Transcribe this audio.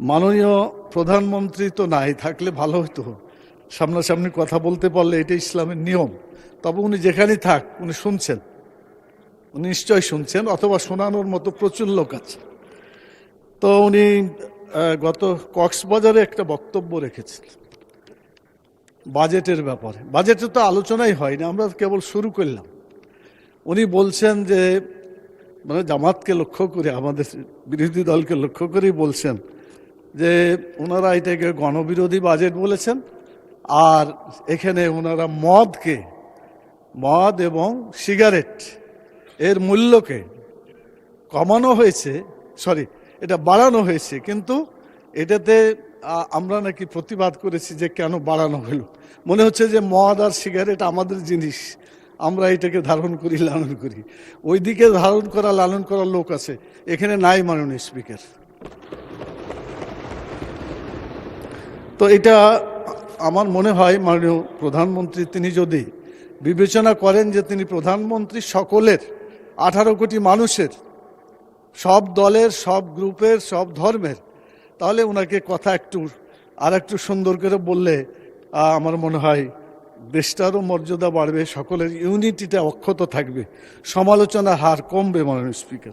মাননীয় প্রধানমন্ত্রী তো নাই, থাকলে ভালো হতো, সামনাসামনি কথা বলতে পারলে এটা ইসলামের নিয়ম। তবে উনি যেখানেই থাক উনি শুনছেন, উনি নিশ্চয় শুনছেন, অথবা শোনানোর মতো প্রচুর লোক আছে। তো উনি গত কক্সবাজারে একটা বক্তব্য রেখেছেন বাজেটের ব্যাপারে। বাজেটে তো আলোচনাই হয়নি, আমরা কেবল শুরু করলাম। উনি বলছেন যে, মানে জামাতকে লক্ষ্য করে, আমাদের বিরোধী দলকে লক্ষ্য করেই বলছেন যে ওনারা এটাকে গণবিরোধী বাজেট বলেছেন, আর এখানে ওনারা মদ এবং সিগারেট এর মূল্যকে কমানো হয়েছে, এটা বাড়ানো হয়েছে, কিন্তু এটাতে আমরা নাকি প্রতিবাদ করেছি যে কেন বাড়ানো হলো। মনে হচ্ছে যে মদ আর সিগারেট আমাদের জিনিস, আমরা এটাকে ধারণ করি, লালন করি। ওইদিকে ধারণ করা লালন করার লোক আছে, এখানে নাই মাননীয় স্পিকার। তো এটা আমার মনে হয় মাননীয় প্রধানমন্ত্রী তিনি যদি বিবেচনা করেন যে তিনি প্রধানমন্ত্রী সকলের, 18 কোটি মানুষের, সব দলের, সব গ্রুপের, সব ধর্মের, তাহলে ওনাকে কথা একটু সুন্দর করে বললে আমার মনে হয় দেশটারও মর্যাদা বাড়বে, সকলের ইউনিটিটা অক্ষত থাকবে, সমালোচনার হার কমবে মাননীয় স্পিকার।